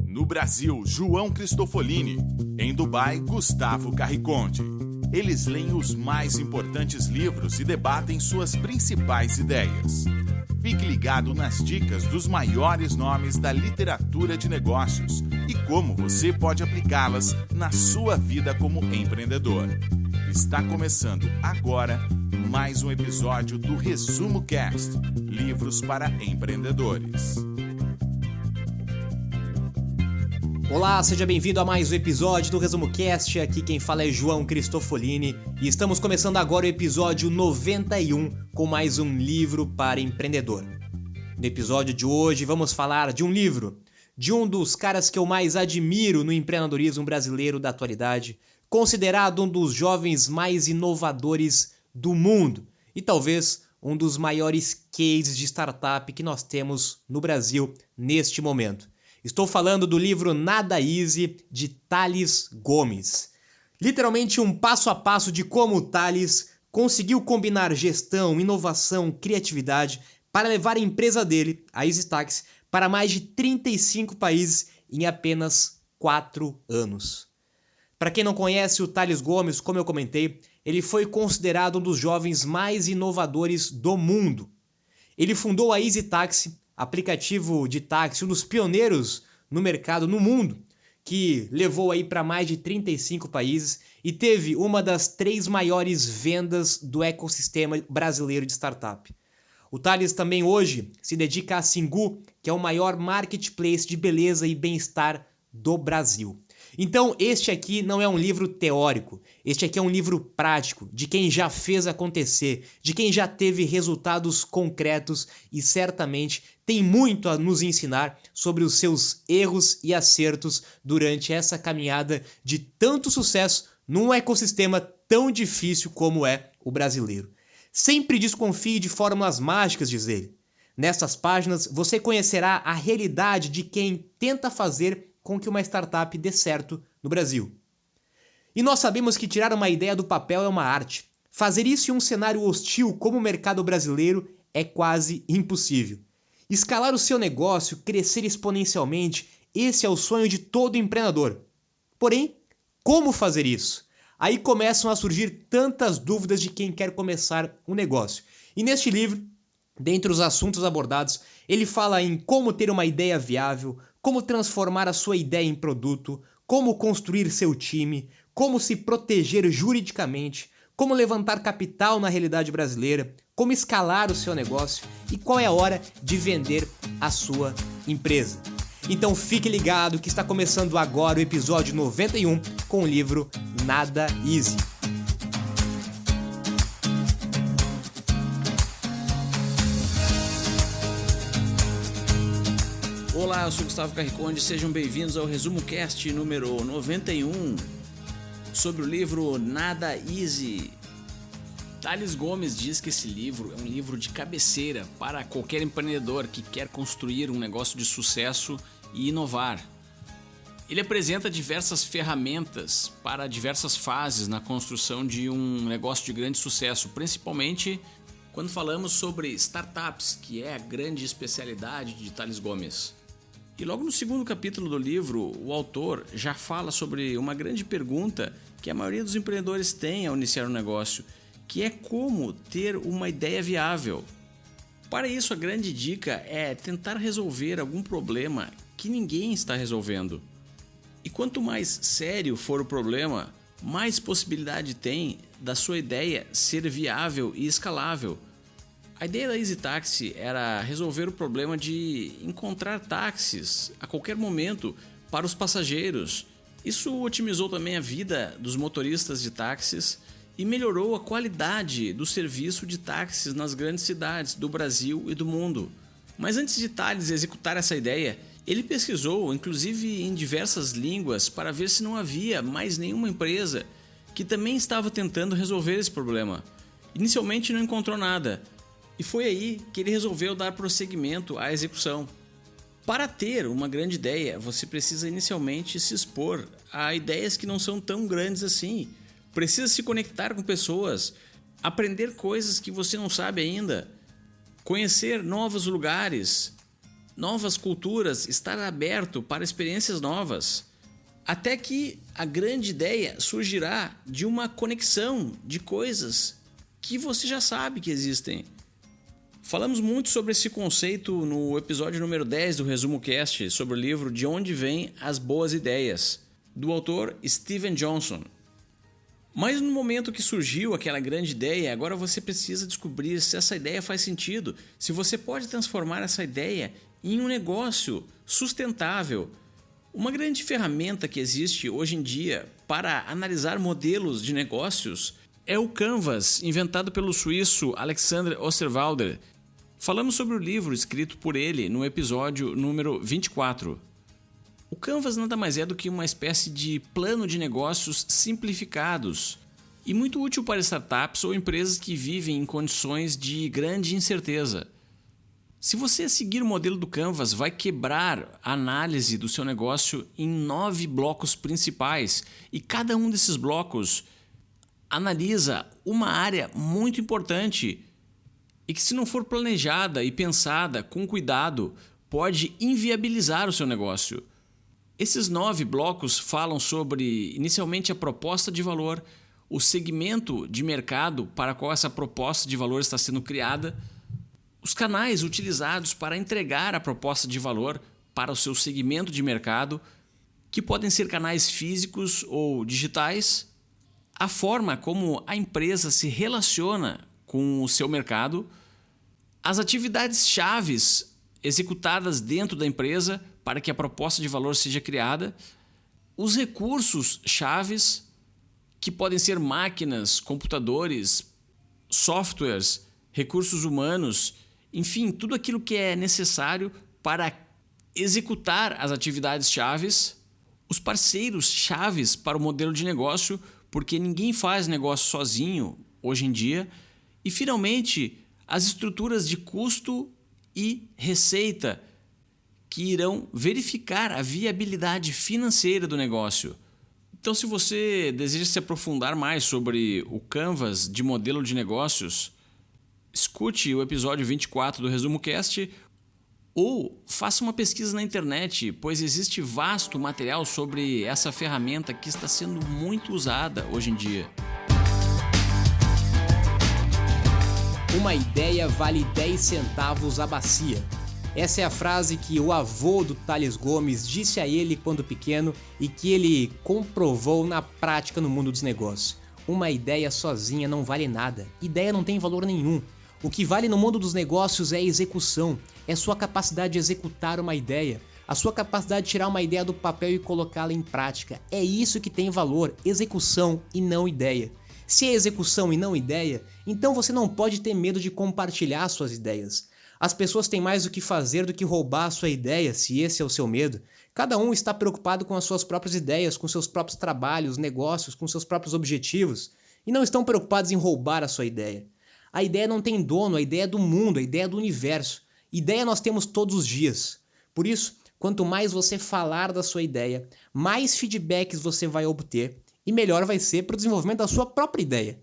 No Brasil, João Cristofolini. Em Dubai, Gustavo Carriconde. Eles leem os mais importantes livros e debatem suas principais ideias. Fique ligado nas dicas dos maiores nomes da literatura de negócios e como você pode aplicá-las na sua vida como empreendedor. Está começando agora mais um episódio do Resumo Cast, livros para empreendedores. Olá, seja bem-vindo a mais um episódio do Resumo Cast. Aqui quem fala é João Cristofolini e estamos começando agora o episódio 91 com mais um livro para empreendedor. No episódio de hoje vamos falar de um livro, de um dos caras que eu mais admiro no empreendedorismo brasileiro da atualidade, considerado um dos jovens mais inovadores do mundo e talvez um dos maiores cases de startup que nós temos no Brasil neste momento. Estou falando do livro Nada Easy, de Tales Gomes. Literalmente um passo a passo de como o Tales conseguiu combinar gestão, inovação, criatividade para levar a empresa dele, a EasyTaxi, para mais de 35 países em apenas 4 anos. Para quem não conhece o Tales Gomes, como eu comentei, ele foi considerado um dos jovens mais inovadores do mundo. Ele fundou a EasyTaxi, aplicativo de táxi, um dos pioneiros no mercado no mundo, que levou aí para mais de 35 países e teve uma das 3 maiores vendas do ecossistema brasileiro de startup. O Tales também hoje se dedica a Singu, que é o maior marketplace de beleza e bem-estar do Brasil. Então, este aqui não é um livro teórico, este aqui é um livro prático, de quem já fez acontecer, de quem já teve resultados concretos e certamente tem muito a nos ensinar sobre os seus erros e acertos durante essa caminhada de tanto sucesso num ecossistema tão difícil como é o brasileiro. Sempre desconfie de fórmulas mágicas, diz ele. Nessas páginas você conhecerá a realidade de quem tenta fazer com que uma startup dê certo no Brasil. E nós sabemos que tirar uma ideia do papel é uma arte. Fazer isso em um cenário hostil como o mercado brasileiro é quase impossível. Escalar o seu negócio, crescer exponencialmente, esse é o sonho de todo empreendedor. Porém, como fazer isso? Aí começam a surgir tantas dúvidas de quem quer começar um negócio. E neste livro, dentre os assuntos abordados, ele fala em como ter uma ideia viável, como transformar a sua ideia em produto, como construir seu time, como se proteger juridicamente, como levantar capital na realidade brasileira, como escalar o seu negócio e qual é a hora de vender a sua empresa. Então fique ligado que está começando agora o episódio 91 com o livro Nada Easy. Olá, eu sou Gustavo Carriconde, sejam bem-vindos ao Resumo Cast número 91 sobre o livro Nada Easy. Tales Gomes diz que esse livro é um livro de cabeceira para qualquer empreendedor que quer construir um negócio de sucesso e inovar. Ele apresenta diversas ferramentas para diversas fases na construção de um negócio de grande sucesso, principalmente quando falamos sobre startups, que é a grande especialidade de Tales Gomes. E logo no segundo capítulo do livro, o autor já fala sobre uma grande pergunta que a maioria dos empreendedores tem ao iniciar um negócio, que é como ter uma ideia viável. Para isso, a grande dica é tentar resolver algum problema que ninguém está resolvendo. E quanto mais sério for o problema, mais possibilidade tem da sua ideia ser viável e escalável. A ideia da EasyTaxi era resolver o problema de encontrar táxis a qualquer momento para os passageiros. Isso otimizou também a vida dos motoristas de táxis e melhorou a qualidade do serviço de táxis nas grandes cidades do Brasil e do mundo. Mas antes de Tales executar essa ideia, ele pesquisou, inclusive em diversas línguas, para ver se não havia mais nenhuma empresa que também estava tentando resolver esse problema. Inicialmente não encontrou nada. E foi aí que ele resolveu dar prosseguimento à execução. Para ter uma grande ideia, você precisa inicialmente se expor a ideias que não são tão grandes assim. Precisa se conectar com pessoas, aprender coisas que você não sabe ainda, conhecer novos lugares, novas culturas, estar aberto para experiências novas. Até que a grande ideia surgirá de uma conexão de coisas que você já sabe que existem. Falamos muito sobre esse conceito no episódio número 10 do Resumo Cast, sobre o livro De Onde Vêm as Boas Ideias, do autor Steven Johnson. Mas no momento que surgiu aquela grande ideia, agora você precisa descobrir se essa ideia faz sentido, se você pode transformar essa ideia em um negócio sustentável. Uma grande ferramenta que existe hoje em dia para analisar modelos de negócios é o Canvas, inventado pelo suíço Alexander Osterwalder. Falamos sobre o livro escrito por ele no episódio número 24. O Canvas nada mais é do que uma espécie de plano de negócios simplificados e muito útil para startups ou empresas que vivem em condições de grande incerteza. Se você seguir o modelo do Canvas, vai quebrar a análise do seu negócio em 9 blocos principais e cada um desses blocos analisa uma área muito importante e que, se não for planejada e pensada com cuidado, pode inviabilizar o seu negócio. Esses 9 blocos falam sobre, inicialmente, a proposta de valor, o segmento de mercado para qual essa proposta de valor está sendo criada, os canais utilizados para entregar a proposta de valor para o seu segmento de mercado, que podem ser canais físicos ou digitais, a forma como a empresa se relaciona com o seu mercado, as atividades chaves executadas dentro da empresa para que a proposta de valor seja criada, os recursos chaves, que podem ser máquinas, computadores, softwares, recursos humanos, enfim, tudo aquilo que é necessário para executar as atividades chaves, os parceiros chaves para o modelo de negócio, porque ninguém faz negócio sozinho hoje em dia, e finalmente as estruturas de custo e receita que irão verificar a viabilidade financeira do negócio. Então, se você deseja se aprofundar mais sobre o Canvas de modelo de negócios, escute o episódio 24 do Resumo Cast ou faça uma pesquisa na internet, pois existe vasto material sobre essa ferramenta que está sendo muito usada hoje em dia. Uma ideia vale 10 centavos a bacia. Essa é a frase que o avô do Tales Gomes disse a ele quando pequeno e que ele comprovou na prática no mundo dos negócios. Uma ideia sozinha não vale nada. Ideia não tem valor nenhum. O que vale no mundo dos negócios é a execução, é sua capacidade de executar uma ideia, a sua capacidade de tirar uma ideia do papel e colocá-la em prática. É isso que tem valor, execução e não ideia. Se é execução e não ideia, então você não pode ter medo de compartilhar suas ideias. As pessoas têm mais o que fazer do que roubar a sua ideia, se esse é o seu medo. Cada um está preocupado com as suas próprias ideias, com seus próprios trabalhos, negócios, com seus próprios objetivos, e não estão preocupados em roubar a sua ideia. A ideia não tem dono, a ideia é do mundo, a ideia é do universo. Ideia nós temos todos os dias. Por isso, quanto mais você falar da sua ideia, mais feedbacks você vai obter e melhor vai ser para o desenvolvimento da sua própria ideia.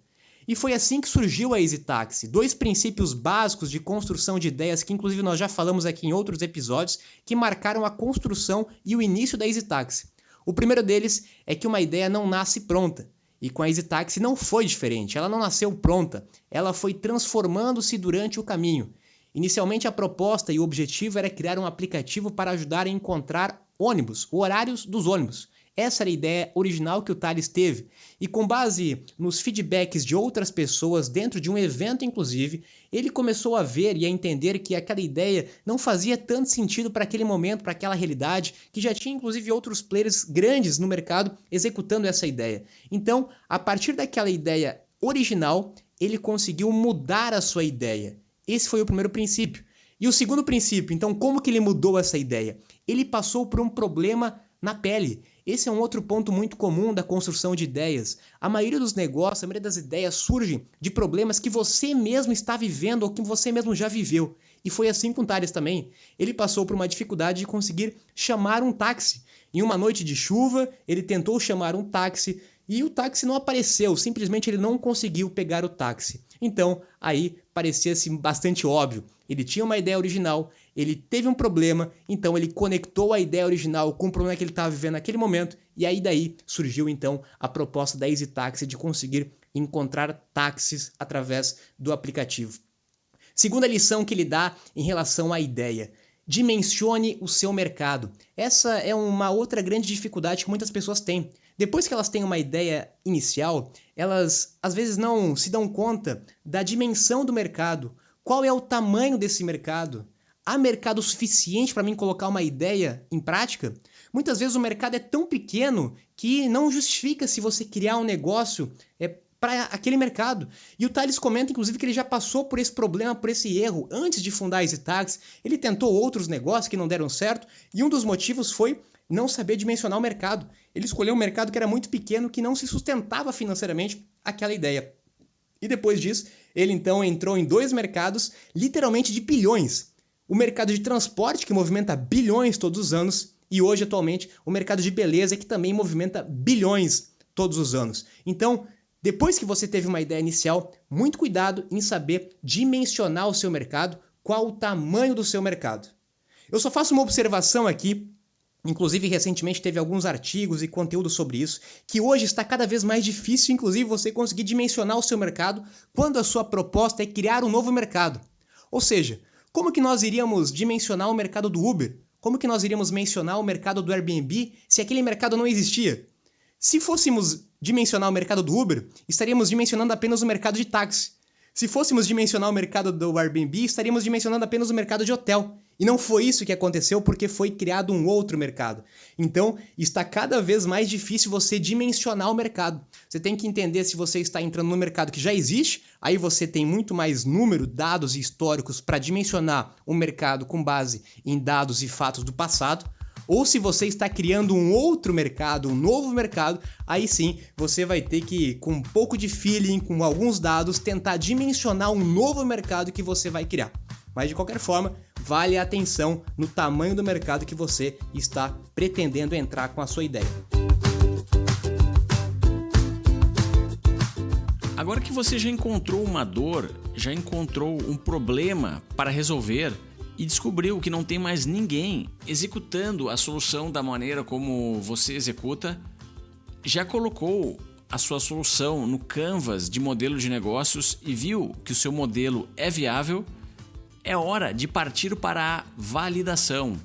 E foi assim que surgiu a EasyTaxi, 2 princípios básicos de construção de ideias que inclusive nós já falamos aqui em outros episódios, que marcaram a construção e o início da EasyTaxi. O primeiro deles é que uma ideia não nasce pronta. E com a EasyTaxi não foi diferente, ela não nasceu pronta, ela foi transformando-se durante o caminho. Inicialmente a proposta e o objetivo era criar um aplicativo para ajudar a encontrar ônibus, horários dos ônibus. Essa era a ideia original que o Tales teve, e com base nos feedbacks de outras pessoas dentro de um evento inclusive, ele começou a ver e a entender que aquela ideia não fazia tanto sentido para aquele momento, para aquela realidade, que já tinha inclusive outros players grandes no mercado executando essa ideia. Então, a partir daquela ideia original, ele conseguiu mudar a sua ideia. Esse foi o primeiro princípio. E o segundo princípio, então, como que ele mudou essa ideia? Ele passou por um problema na pele. Esse é um outro ponto muito comum da construção de ideias. A maioria dos negócios, a maioria das ideias surgem de problemas que você mesmo está vivendo ou que você mesmo já viveu. E foi assim com o Tales também. Ele passou por uma dificuldade de conseguir chamar um táxi. Em uma noite de chuva, ele tentou chamar um táxi e o táxi não apareceu, simplesmente ele não conseguiu pegar o táxi. Então, aí parecia-se bastante óbvio. Ele tinha uma ideia original, ele teve um problema, então ele conectou a ideia original com o problema que ele estava vivendo naquele momento, e aí daí surgiu então a proposta da Easy Taxi de conseguir encontrar táxis através do aplicativo. Segunda lição que ele dá em relação à ideia: dimensione o seu mercado. Essa é uma outra grande dificuldade que muitas pessoas têm. Depois que elas têm uma ideia inicial, elas às vezes não se dão conta da dimensão do mercado. Qual é o tamanho desse mercado? Há mercado suficiente para mim colocar uma ideia em prática? Muitas vezes o mercado é tão pequeno que não justifica se você criar um negócio para aquele mercado. E o Thales comenta, inclusive, que ele já passou por esse problema, por esse erro. Antes de fundar a Easy Taxi, ele tentou outros negócios que não deram certo, e um dos motivos foi não saber dimensionar o mercado. Ele escolheu um mercado que era muito pequeno, que não se sustentava financeiramente aquela ideia. E depois disso, ele então entrou em 2 mercados, literalmente de bilhões. O mercado de transporte, que movimenta bilhões todos os anos, e hoje, atualmente, o mercado de beleza, que também movimenta bilhões todos os anos. Então, depois que você teve uma ideia inicial, muito cuidado em saber dimensionar o seu mercado, qual o tamanho do seu mercado. Eu só faço uma observação aqui, inclusive recentemente teve alguns artigos e conteúdo sobre isso, que hoje está cada vez mais difícil, inclusive, você conseguir dimensionar o seu mercado quando a sua proposta é criar um novo mercado. Ou seja, como que nós iríamos dimensionar o mercado do Uber? Como que nós iríamos mencionar o mercado do Airbnb se aquele mercado não existia? Se fôssemos dimensionar o mercado do Uber, estaríamos dimensionando apenas o mercado de táxi. Se fôssemos dimensionar o mercado do Airbnb, estaríamos dimensionando apenas o mercado de hotel. E não foi isso que aconteceu porque foi criado um outro mercado. Então, está cada vez mais difícil você dimensionar o mercado. Você tem que entender se você está entrando no mercado que já existe, aí você tem muito mais número, dados e históricos para dimensionar um mercado com base em dados e fatos do passado, ou se você está criando um outro mercado, um novo mercado, aí sim você vai ter que, com um pouco de feeling, com alguns dados, tentar dimensionar um novo mercado que você vai criar. Mas de qualquer forma, vale a atenção no tamanho do mercado que você está pretendendo entrar com a sua ideia. Agora que você já encontrou uma dor, já encontrou um problema para resolver e descobriu que não tem mais ninguém executando a solução da maneira como você executa, já colocou a sua solução no canvas de modelo de negócios e viu que o seu modelo é viável, é hora de partir para a validação.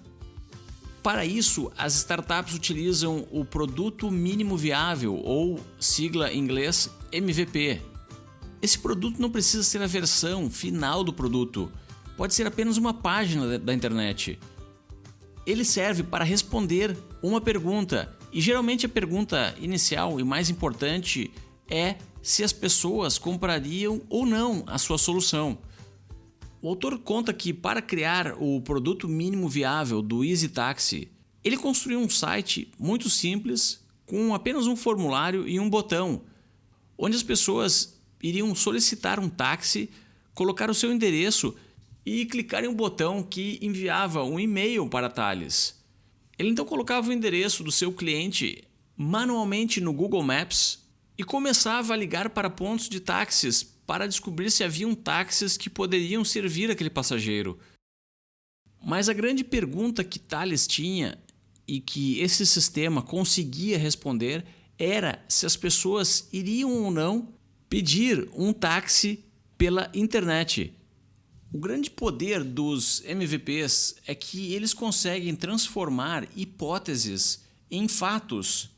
Para isso, as startups utilizam o produto mínimo viável, ou sigla em inglês MVP. Esse produto não precisa ser a versão final do produto, pode ser apenas uma página da internet. Ele serve para responder uma pergunta, e geralmente a pergunta inicial e mais importante é se as pessoas comprariam ou não a sua solução. O autor conta que para criar o produto mínimo viável do Easy Taxi, ele construiu um site muito simples, com apenas um formulário e um botão, onde as pessoas iriam solicitar um táxi, colocar o seu endereço e clicar em um botão que enviava um e-mail para Thales. Ele então colocava o endereço do seu cliente manualmente no Google Maps e começava a ligar para pontos de táxis para descobrir se haviam táxis que poderiam servir aquele passageiro. Mas a grande pergunta que Thales tinha e que esse sistema conseguia responder era se as pessoas iriam ou não pedir um táxi pela internet. O grande poder dos MVPs é que eles conseguem transformar hipóteses em fatos.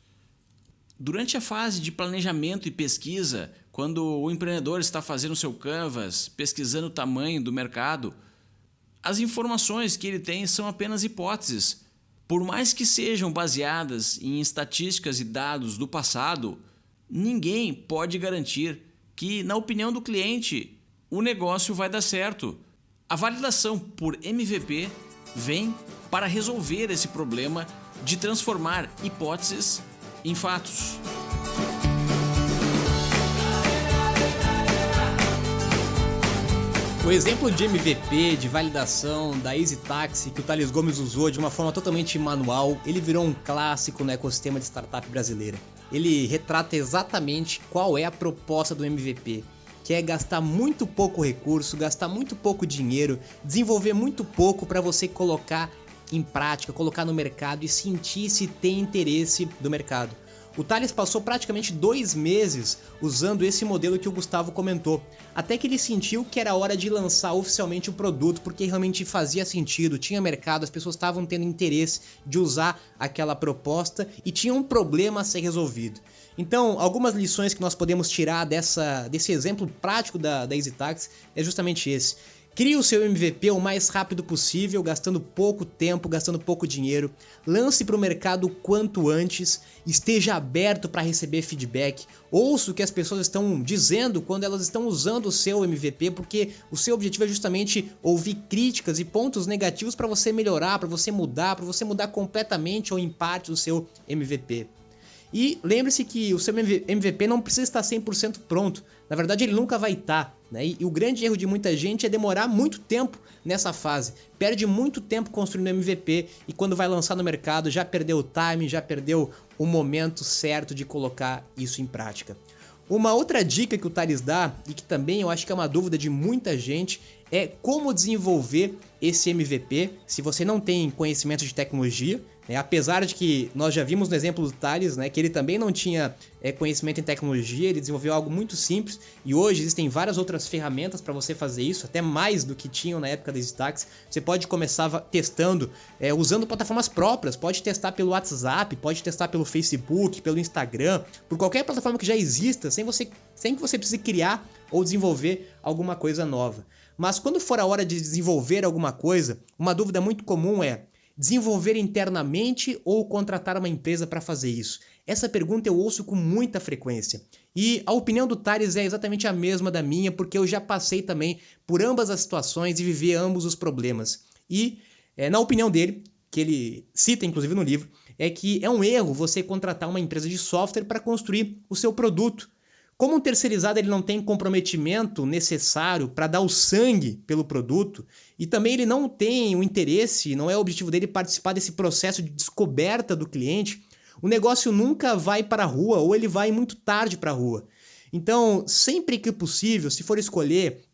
Durante a fase de planejamento e pesquisa, quando o empreendedor está fazendo seu canvas, pesquisando o tamanho do mercado, as informações que ele tem são apenas hipóteses. Por mais que sejam baseadas em estatísticas e dados do passado, ninguém pode garantir que, na opinião do cliente, o negócio vai dar certo. A validação por MVP vem para resolver esse problema de transformar hipóteses em fatos. O exemplo de MVP, de validação, da Easy Taxi, que o Thales Gomes usou de uma forma totalmente manual, ele virou um clássico no ecossistema de startup brasileira. Ele retrata exatamente qual é a proposta do MVP, que é gastar muito pouco recurso, gastar muito pouco dinheiro, desenvolver muito pouco para você colocar em prática, colocar no mercado e sentir se tem interesse do mercado. O Thales passou praticamente 2 meses usando esse modelo que o Gustavo comentou, até que ele sentiu que era hora de lançar oficialmente o produto, porque realmente fazia sentido, tinha mercado, as pessoas estavam tendo interesse de usar aquela proposta e tinha um problema a ser resolvido. Então, algumas lições que nós podemos tirar desse exemplo prático da Easy Taxi é justamente esse. Crie o seu MVP o mais rápido possível, gastando pouco tempo, gastando pouco dinheiro. Lance para o mercado o quanto antes, esteja aberto para receber feedback. Ouça o que as pessoas estão dizendo quando elas estão usando o seu MVP, porque o seu objetivo é justamente ouvir críticas e pontos negativos para você melhorar, para você mudar completamente ou em parte o seu MVP. E lembre-se que o seu MVP não precisa estar 100% pronto. Na verdade, ele nunca vai estar, né? E o grande erro de muita gente é demorar muito tempo nessa fase. Perde muito tempo construindo MVP e quando vai lançar no mercado já perdeu o time, já perdeu o momento certo de colocar isso em prática. Uma outra dica que o Thales dá, e que também eu acho que é uma dúvida de muita gente, é como desenvolver esse MVP se você não tem conhecimento de tecnologia. Apesar de que nós já vimos no exemplo do Thales, né, que ele também não tinha conhecimento em tecnologia, ele desenvolveu algo muito simples e hoje existem várias outras ferramentas para você fazer isso, até mais do que tinham na época da Easy Taxi. Você pode começar testando, usando plataformas próprias, pode testar pelo WhatsApp, pode testar pelo Facebook, pelo Instagram, por qualquer plataforma que já exista, sem que você precise criar ou desenvolver alguma coisa nova. Mas quando for a hora de desenvolver alguma coisa, uma dúvida muito comum é: desenvolver internamente ou contratar uma empresa para fazer isso? Essa pergunta eu ouço com muita frequência. E a opinião do Thales é exatamente a mesma da minha, porque eu já passei também por ambas as situações e vivi ambos os problemas. E, na opinião dele, que ele cita inclusive no livro, é que é um erro você contratar uma empresa de software para construir o seu produto. Como um terceirizado ele não tem comprometimento necessário para dar o sangue pelo produto e também ele não tem o interesse, não é o objetivo dele participar desse processo de descoberta do cliente, o negócio nunca vai para a rua ou ele vai muito tarde para a rua. Então, sempre que possível, se for escolher,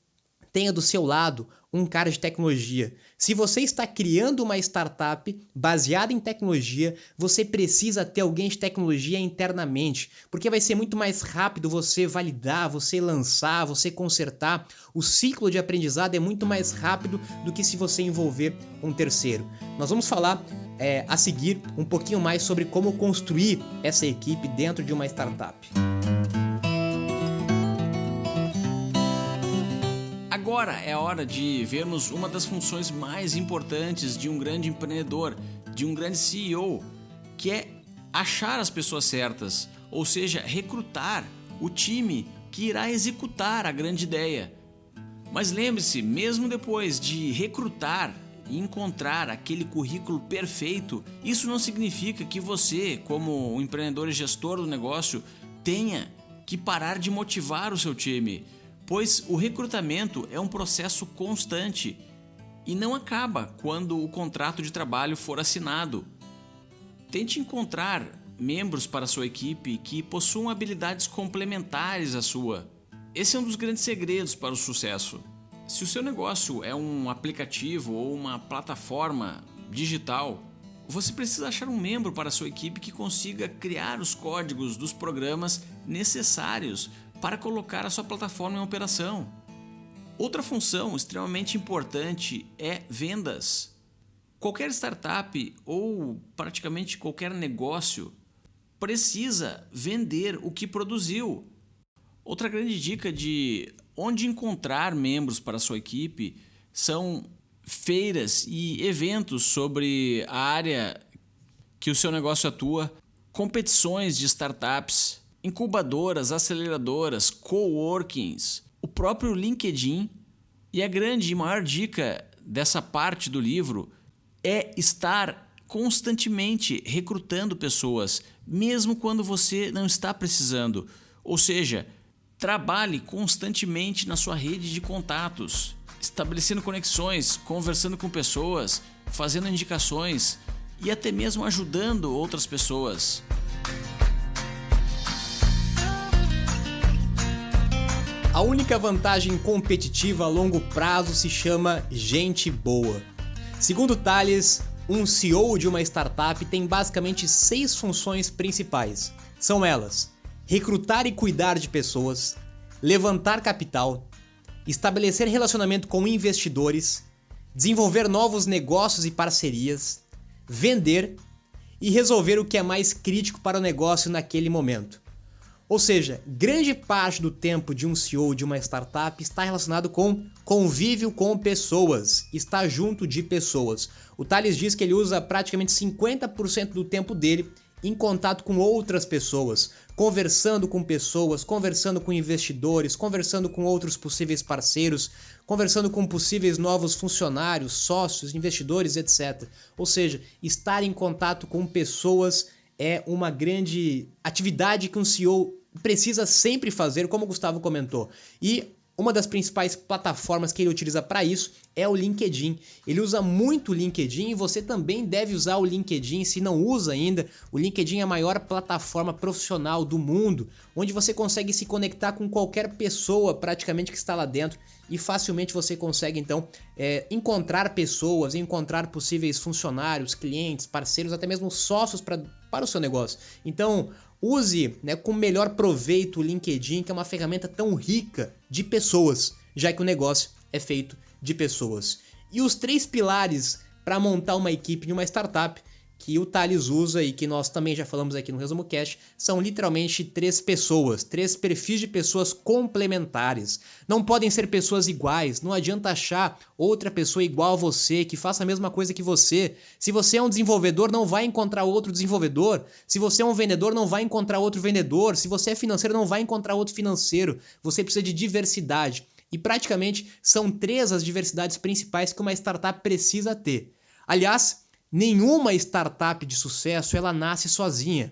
tenha do seu lado um cara de tecnologia. Se você está criando uma startup baseada em tecnologia, você precisa ter alguém de tecnologia internamente, porque vai ser muito mais rápido você validar, você lançar, você consertar. O ciclo de aprendizado é muito mais rápido do que se você envolver um terceiro. Nós vamos falar a seguir um pouquinho mais sobre como construir essa equipe dentro de uma startup. Agora é a hora de vermos uma das funções mais importantes de um grande empreendedor, de um grande CEO, que é achar as pessoas certas, ou seja, recrutar o time que irá executar a grande ideia. Mas lembre-se, mesmo depois de recrutar e encontrar aquele currículo perfeito, isso não significa que você, como um empreendedor e gestor do negócio, tenha que parar de motivar o seu time. Pois o recrutamento é um processo constante e não acaba quando o contrato de trabalho for assinado. Tente encontrar membros para a sua equipe que possuam habilidades complementares à sua. Esse é um dos grandes segredos para o sucesso. Se o seu negócio é um aplicativo ou uma plataforma digital, você precisa achar um membro para a sua equipe que consiga criar os códigos dos programas necessários para colocar a sua plataforma em operação. Outra função extremamente importante é vendas. Qualquer startup ou praticamente qualquer negócio precisa vender o que produziu. Outra grande dica de onde encontrar membros para a sua equipe são feiras e eventos sobre a área que o seu negócio atua, competições de startups, incubadoras, aceleradoras, coworkings, o próprio LinkedIn. E a grande e maior dica dessa parte do livro é estar constantemente recrutando pessoas, mesmo quando você não está precisando. Ou seja, trabalhe constantemente na sua rede de contatos. estabelecendo conexões, conversando com pessoas, fazendo indicações e até mesmo ajudando outras pessoas. A única vantagem competitiva a longo prazo se chama gente boa. Segundo Tales, um CEO de uma startup tem basicamente 6 funções principais. São elas: recrutar e cuidar de pessoas, levantar capital, estabelecer relacionamento com investidores, desenvolver novos negócios e parcerias, vender e resolver o que é mais crítico para o negócio naquele momento. Ou seja, grande parte do tempo de um CEO de uma startup está relacionado com convívio com pessoas, está junto de pessoas. O Tales diz que ele usa praticamente 50% do tempo dele em contato com outras pessoas, conversando com pessoas, conversando com investidores, conversando com outros possíveis parceiros, conversando com possíveis novos funcionários, sócios, investidores, etc. Ou seja, estar em contato com pessoas é uma grande atividade que um CEO precisa sempre fazer, como o Gustavo comentou. E uma das principais plataformas que ele utiliza para isso é o LinkedIn. Ele usa muito o LinkedIn e você também deve usar o LinkedIn. Se não usa ainda, o LinkedIn é a maior plataforma profissional do mundo, onde você consegue se conectar com qualquer pessoa praticamente que está lá dentro e facilmente você consegue então encontrar pessoas, encontrar possíveis funcionários, clientes, parceiros, até mesmo sócios para o seu negócio. Então, use com melhor proveito o LinkedIn, que é uma ferramenta tão rica de pessoas, já que o negócio é feito de pessoas. E os 3 pilares para montar uma equipe de uma startup que o Tales usa e que nós também já falamos aqui no Resumo Cast são literalmente 3 pessoas, 3 perfis de pessoas complementares. Não podem ser pessoas iguais, não adianta achar outra pessoa igual a você, que faça a mesma coisa que você. Se você é um desenvolvedor, não vai encontrar outro desenvolvedor. Se você é um vendedor, não vai encontrar outro vendedor. Se você é financeiro, não vai encontrar outro financeiro. Você precisa de diversidade. E praticamente são 3 as diversidades principais que uma startup precisa ter. Aliás, nenhuma startup de sucesso ela nasce sozinha.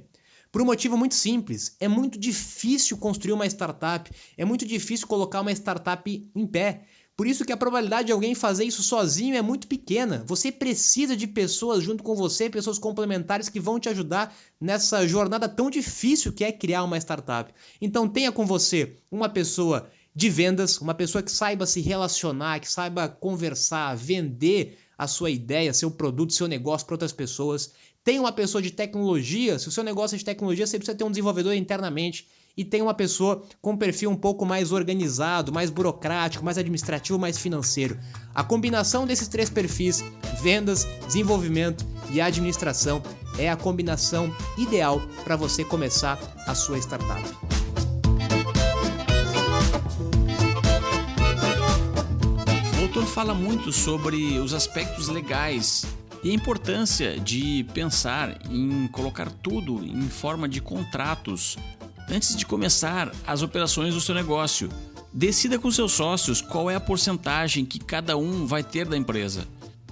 Por um motivo muito simples, é muito difícil construir uma startup, é muito difícil colocar uma startup em pé. Por isso que a probabilidade de alguém fazer isso sozinho é muito pequena. Você precisa de pessoas junto com você, pessoas complementares que vão te ajudar nessa jornada tão difícil que é criar uma startup. Então tenha com você uma pessoa de vendas, uma pessoa que saiba se relacionar, que saiba conversar, vender a sua ideia, seu produto, seu negócio para outras pessoas. Tem uma pessoa de tecnologia, se o seu negócio é de tecnologia, você precisa ter um desenvolvedor internamente. E tem uma pessoa com um perfil um pouco mais organizado, mais burocrático, mais administrativo, mais financeiro. A combinação desses 3 perfis, vendas, desenvolvimento e administração, é a combinação ideal para você começar a sua startup. O autor fala muito sobre os aspectos legais e a importância de pensar em colocar tudo em forma de contratos antes de começar as operações do seu negócio. Decida com seus sócios qual é a porcentagem que cada um vai ter da empresa.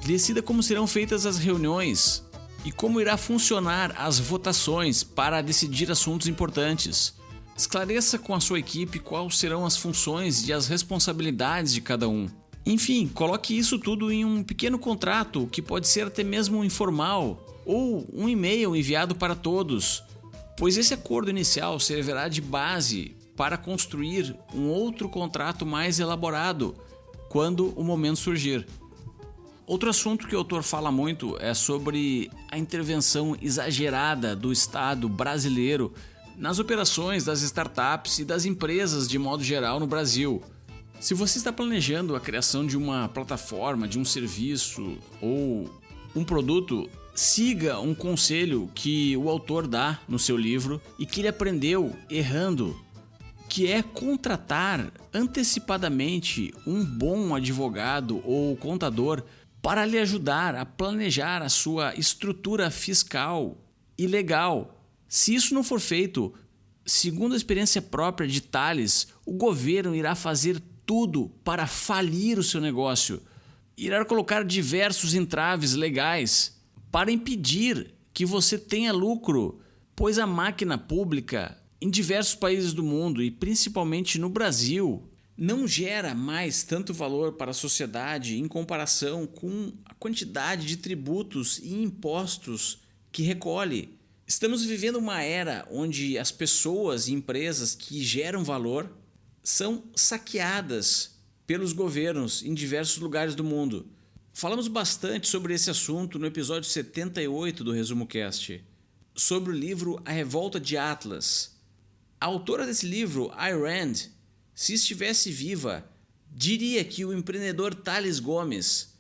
Decida como serão feitas as reuniões e como irá funcionar as votações para decidir assuntos importantes. Esclareça com a sua equipe quais serão as funções e as responsabilidades de cada um. Enfim, coloque isso tudo em um pequeno contrato, que pode ser até mesmo informal, ou um e-mail enviado para todos, pois esse acordo inicial servirá de base para construir um outro contrato mais elaborado quando o momento surgir. Outro assunto que o autor fala muito é sobre a intervenção exagerada do Estado brasileiro nas operações das startups e das empresas de modo geral no Brasil. Se você está planejando a criação de uma plataforma, de um serviço ou um produto, siga um conselho que o autor dá no seu livro e que ele aprendeu errando, que é contratar antecipadamente um bom advogado ou contador para lhe ajudar a planejar a sua estrutura fiscal e legal. Se isso não for feito, segundo a experiência própria de Tales, o governo irá fazer tudo para falir o seu negócio. Irá colocar diversos entraves legais para impedir que você tenha lucro, pois a máquina pública em diversos países do mundo e principalmente no Brasil não gera mais tanto valor para a sociedade em comparação com a quantidade de tributos e impostos que recolhe. Estamos vivendo uma era onde as pessoas e empresas que geram valor são saqueadas pelos governos em diversos lugares do mundo. Falamos bastante sobre esse assunto no episódio 78 do Resumo Cast, sobre o livro A Revolta de Atlas. A autora desse livro, Ayn Rand, se estivesse viva, diria que o empreendedor Tales Gomes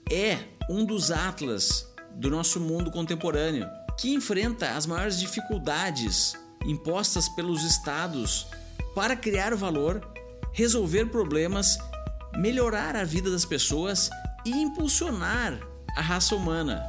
é um dos atlas do nosso mundo contemporâneo, que enfrenta as maiores dificuldades impostas pelos estados para criar valor, resolver problemas, melhorar a vida das pessoas e impulsionar a raça humana.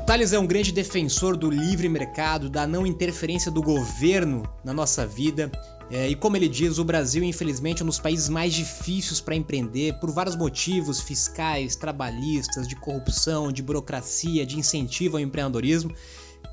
Tales é um grande defensor do livre mercado, da não interferência do governo na nossa vida. E como ele diz, o Brasil, infelizmente, é um dos países mais difíceis para empreender por vários motivos fiscais, trabalhistas, de corrupção, de burocracia, de incentivo ao empreendedorismo.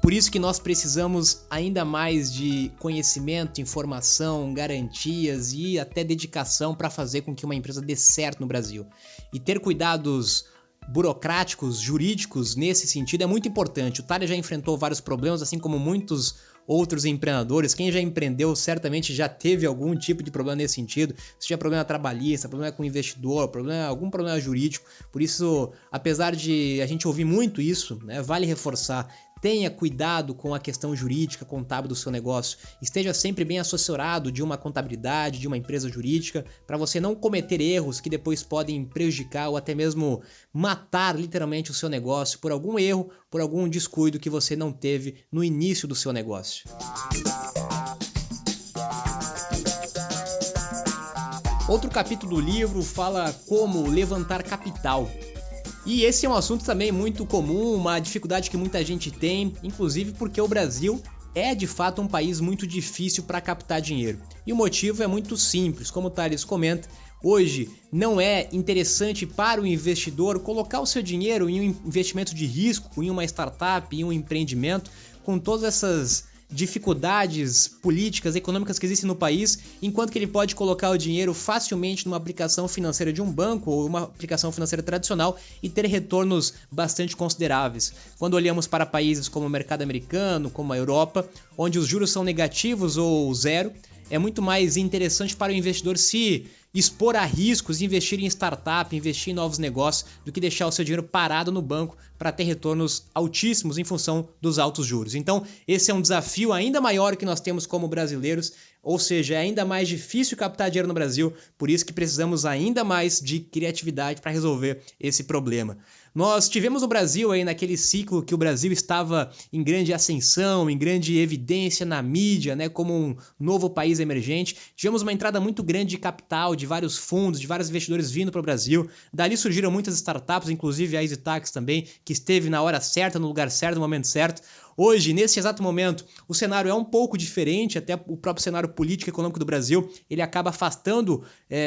Por isso que nós precisamos ainda mais de conhecimento, informação, garantias e até dedicação para fazer com que uma empresa dê certo no Brasil. E ter cuidados burocráticos, jurídicos nesse sentido é muito importante. O Tales já enfrentou vários problemas, assim como muitos outros empreendedores. Quem já empreendeu certamente já teve algum tipo de problema nesse sentido. Se tinha problema trabalhista, problema com investidor, algum problema jurídico. Por isso, apesar de a gente ouvir muito isso, né, vale reforçar: tenha cuidado com a questão jurídica, contábil do seu negócio. Esteja sempre bem assessorado de uma contabilidade, de uma empresa jurídica, para você não cometer erros que depois podem prejudicar ou até mesmo matar literalmente o seu negócio por algum erro, por algum descuido que você não teve no início do seu negócio. Outro capítulo do livro fala como levantar capital. E esse é um assunto também muito comum, uma dificuldade que muita gente tem, inclusive porque o Brasil é de fato um país muito difícil para captar dinheiro. E o motivo é muito simples, como o Tales comenta: hoje não é interessante para o investidor colocar o seu dinheiro em um investimento de risco, em uma startup, em um empreendimento, com todas essas dificuldades políticas, econômicas que existem no país, enquanto que ele pode colocar o dinheiro facilmente numa aplicação financeira de um banco ou uma aplicação financeira tradicional e ter retornos bastante consideráveis. Quando olhamos para países como o mercado americano, como a Europa, onde os juros são negativos ou zero, é muito mais interessante para o investidor se expor a riscos, investir em startup, investir em novos negócios, do que deixar o seu dinheiro parado no banco para ter retornos altíssimos em função dos altos juros. Então, esse é um desafio ainda maior que nós temos como brasileiros, ou seja, é ainda mais difícil captar dinheiro no Brasil, por isso que precisamos ainda mais de criatividade para resolver esse problema. Nós tivemos no Brasil aí naquele ciclo que o Brasil estava em grande ascensão, em grande evidência na mídia, né, como um novo país emergente. Tivemos uma entrada muito grande de capital, de vários fundos, de vários investidores vindo para o Brasil. Dali surgiram muitas startups, inclusive a EasyTax também, que esteve na hora certa, no lugar certo, no momento certo. Hoje, nesse exato momento, o cenário é um pouco diferente, até o próprio cenário político e econômico do Brasil, ele acaba afastando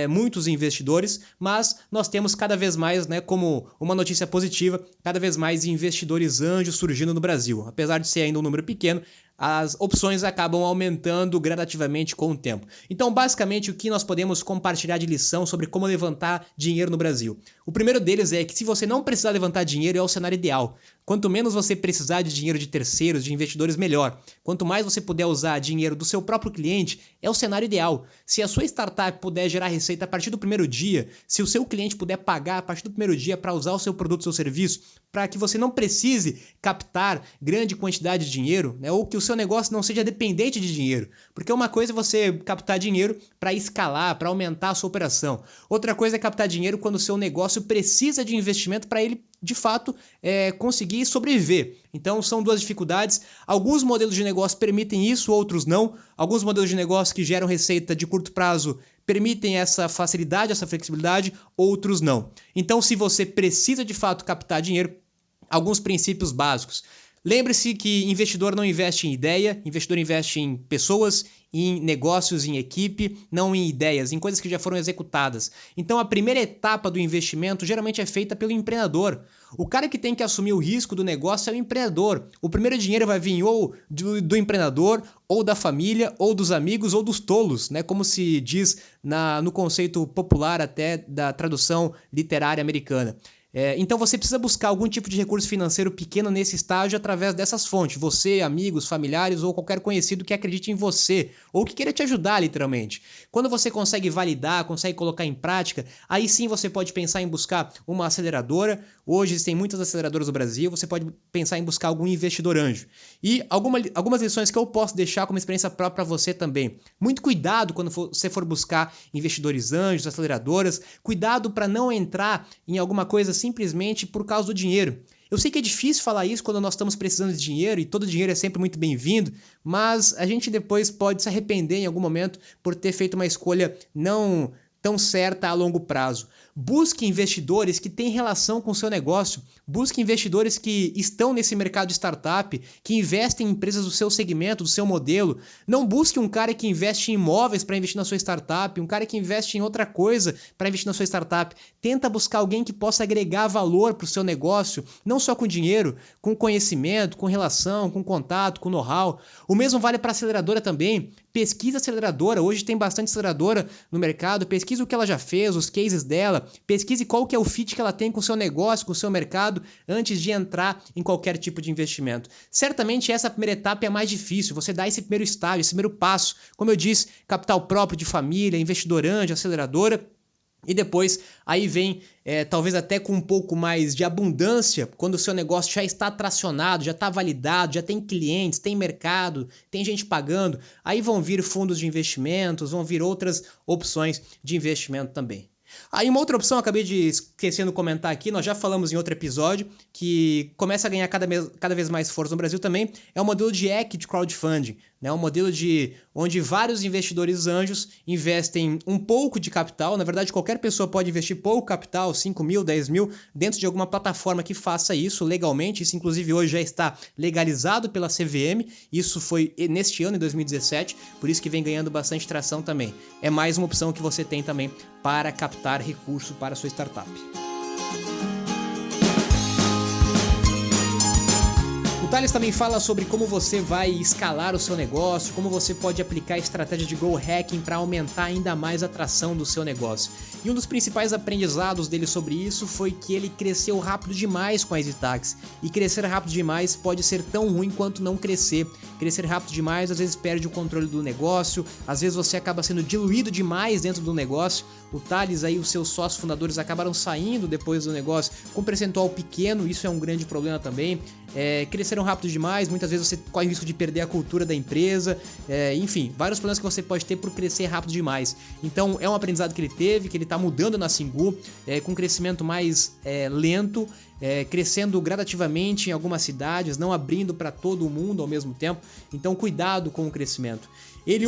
muitos investidores, mas nós temos cada vez mais, né, como uma notícia positiva, cada vez mais investidores anjos surgindo no Brasil. Apesar de ser ainda um número pequeno, as opções acabam aumentando gradativamente com o tempo. Então, basicamente, o que nós podemos compartilhar de lição sobre como levantar dinheiro no Brasil? O primeiro deles é que se você não precisar levantar dinheiro, é o cenário ideal. Quanto menos você precisar de dinheiro de terceiros, de investidores, melhor. Quanto mais você puder usar dinheiro do seu próprio cliente, é o cenário ideal. Se a sua startup puder gerar receita a partir do primeiro dia, se o seu cliente puder pagar a partir do primeiro dia para usar o seu produto, o seu serviço, para que você não precise captar grande quantidade de dinheiro, né, ou que o seu negócio não seja dependente de dinheiro. Porque uma coisa é você captar dinheiro para escalar, para aumentar a sua operação. Outra coisa é captar dinheiro quando o seu negócio precisa de investimento para ele, de fato, conseguir sobreviver. Então, são duas dificuldades. Alguns modelos de negócio permitem isso, outros não. Alguns modelos de negócio que geram receita de curto prazo permitem essa facilidade, essa flexibilidade, outros não. Então, se você precisa de fato captar dinheiro, alguns princípios básicos. Lembre-se que investidor não investe em ideia, investidor investe em pessoas, em negócios, em equipe, não em ideias, em coisas que já foram executadas. Então a primeira etapa do investimento geralmente é feita pelo empreendedor. O cara que tem que assumir o risco do negócio é o empreendedor. O primeiro dinheiro vai vir ou do empreendedor, ou da família, ou dos amigos, ou dos tolos, né? Como se diz no conceito popular até da tradução literária americana. Então você precisa buscar algum tipo de recurso financeiro pequeno nesse estágio através dessas fontes. Você, amigos, familiares ou qualquer conhecido que acredite em você ou que queira te ajudar, literalmente. Quando você consegue validar, consegue colocar em prática, aí sim você pode pensar em buscar uma aceleradora. Hoje existem muitas aceleradoras no Brasil, você pode pensar em buscar algum investidor anjo. E algumas lições que eu posso deixar como experiência própria para você também. Muito cuidado quando você for buscar investidores anjos, aceleradoras. Cuidado para não entrar em alguma coisa simplesmente por causa do dinheiro. Eu sei que é difícil falar isso quando nós estamos precisando de dinheiro e todo dinheiro é sempre muito bem-vindo, mas a gente depois pode se arrepender em algum momento por ter feito uma escolha não tão certa a longo prazo. Busque investidores que têm relação com o seu negócio. Busque investidores que estão nesse mercado de startup, que investem em empresas do seu segmento, do seu modelo. Não busque um cara que investe em imóveis para investir na sua startup, um cara que investe em outra coisa para investir na sua startup. Tenta buscar alguém que possa agregar valor para o seu negócio, não só com dinheiro, com conhecimento, com relação, com contato, com know-how. O mesmo vale para a aceleradora também. Pesquisa a aceleradora. Hoje tem bastante aceleradora no mercado. Pesquisa o que ela já fez, os cases dela. Pesquise qual que é o fit que ela tem com o seu negócio, com o seu mercado, antes de entrar em qualquer tipo de investimento. Certamente essa primeira etapa é a mais difícil, você dá esse primeiro estágio, esse primeiro passo. Como eu disse, capital próprio de família, investidor anjo, aceleradora. E depois aí vem, talvez até com um pouco mais de abundância, quando o seu negócio já está tracionado, já está validado, já tem clientes, tem mercado, tem gente pagando. Aí vão vir fundos de investimentos, vão vir outras opções de investimento também. Aí uma outra opção, acabei de esquecendo de comentar aqui, nós já falamos em outro episódio, que começa a ganhar cada vez mais força no Brasil também, é o modelo de equity crowdfunding, né? Um modelo onde vários investidores anjos investem um pouco de capital, na verdade qualquer pessoa pode investir pouco capital, 5 mil, 10 mil, dentro de alguma plataforma que faça isso legalmente, isso inclusive hoje já está legalizado pela CVM, isso foi neste ano, em 2017, por isso que vem ganhando bastante tração também. É mais uma opção que você tem também para captar recurso para a sua startup. O Thales também fala sobre como você vai escalar o seu negócio, como você pode aplicar a estratégia de growth hacking para aumentar ainda mais a tração do seu negócio. E um dos principais aprendizados dele sobre isso foi que ele cresceu rápido demais com a EasyTax. E crescer rápido demais pode ser tão ruim quanto não crescer. Crescer rápido demais às vezes perde o controle do negócio, às vezes você acaba sendo diluído demais dentro do negócio. O Thales aí, os seus sócios fundadores acabaram saindo depois do negócio com um percentual pequeno, isso é um grande problema também. Cresceram rápido demais, muitas vezes você corre o risco de perder a cultura da empresa, enfim, vários problemas que você pode ter por crescer rápido demais. Então é um aprendizado que ele teve, que ele está mudando na Singu, com um crescimento mais lento, crescendo gradativamente em algumas cidades, não abrindo para todo mundo ao mesmo tempo, então cuidado com o crescimento. Ele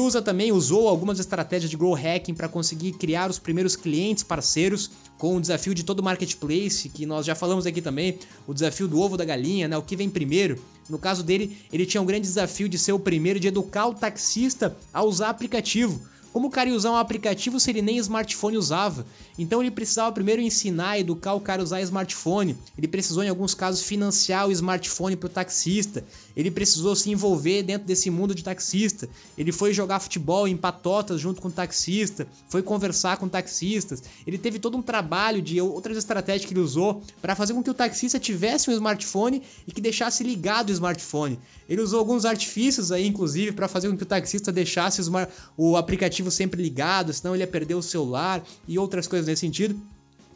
usou algumas estratégias de growth hacking para conseguir criar os primeiros clientes parceiros com o desafio de todo marketplace, que nós já falamos aqui também, o desafio do ovo da galinha, né? O que vem primeiro. No caso dele, ele tinha um grande desafio de ser o primeiro de educar o taxista a usar aplicativo. Como o cara ia usar um aplicativo se ele nem smartphone usava? Então ele precisava primeiro ensinar, educar o cara a usar smartphone. Ele precisou, em alguns casos, financiar o smartphone para o taxista. Ele precisou se envolver dentro desse mundo de taxista. Ele foi jogar futebol em patotas junto com o taxista. Foi conversar com taxistas. Ele teve todo um trabalho de outras estratégias que ele usou para fazer com que o taxista tivesse um smartphone e que deixasse ligado o smartphone. Ele usou alguns artifícios aí, inclusive, para fazer com que o taxista deixasse o aplicativo sempre ligado, senão ele ia perder o celular e outras coisas nesse sentido,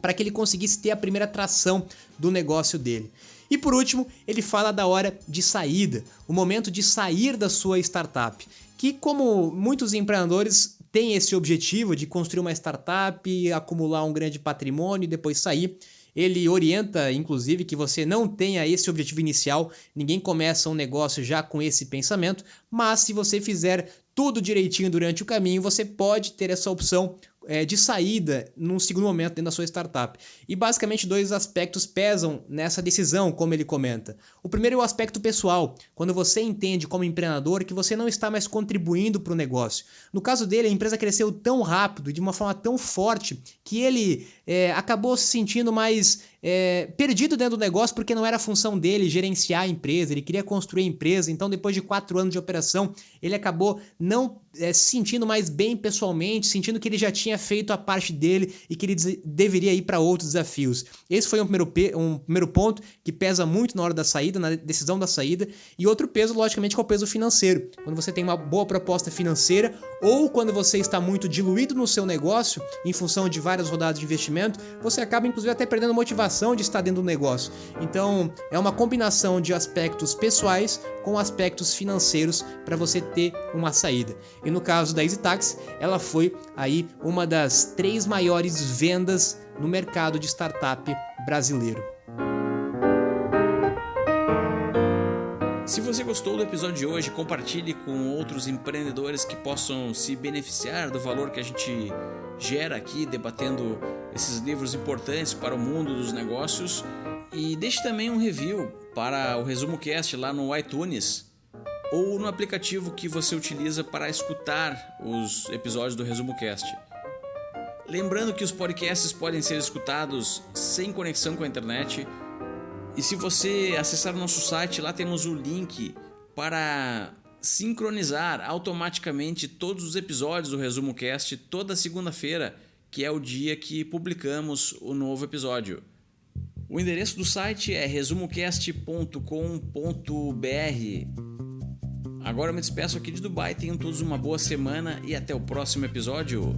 para que ele conseguisse ter a primeira tração do negócio dele. E por último, ele fala da hora de saída, o momento de sair da sua startup, que como muitos empreendedores têm esse objetivo de construir uma startup, acumular um grande patrimônio e depois sair. Ele orienta, inclusive, que você não tenha esse objetivo inicial, ninguém começa um negócio já com esse pensamento, mas se você fizer tudo direitinho durante o caminho, você pode ter essa opção de saída num segundo momento dentro da sua startup. E basicamente 2 aspectos pesam nessa decisão, como ele comenta. O primeiro é o aspecto pessoal, quando você entende como empreendedor que você não está mais contribuindo para o negócio. No caso dele, a empresa cresceu tão rápido e de uma forma tão forte que ele acabou se sentindo mais perdido dentro do negócio porque não era a função dele gerenciar a empresa, ele queria construir a empresa. Então, depois de 4 anos de operação, ele acabou não se sentindo mais bem pessoalmente, sentindo que ele já tinha feito a parte dele e que ele deveria ir para outros desafios. Esse foi um primeiro ponto que pesa muito na hora da saída, na decisão da saída. E outro peso, logicamente, que é o peso financeiro. Quando você tem uma boa proposta financeira ou quando você está muito diluído no seu negócio, em função de várias rodadas de investimento, você acaba, inclusive, até perdendo motivação de estar dentro do negócio. Então, é uma combinação de aspectos pessoais com aspectos financeiros para você ter uma saída. E no caso da EasyTax, ela foi aí uma das 3 maiores vendas no mercado de startup brasileiro. Se você gostou do episódio de hoje, compartilhe com outros empreendedores que possam se beneficiar do valor que a gente gera aqui, debatendo esses livros importantes para o mundo dos negócios. E deixe também um review para o Resumo Cast lá no iTunes ou no aplicativo que você utiliza para escutar os episódios do Resumo Cast. Lembrando que os podcasts podem ser escutados sem conexão com a internet. E se você acessar o nosso site, lá temos o link para sincronizar automaticamente todos os episódios do Resumo Cast toda segunda-feira, que é o dia que publicamos o novo episódio. O endereço do site é resumocast.com.br. Agora eu me despeço aqui de Dubai, tenham todos uma boa semana e até o próximo episódio.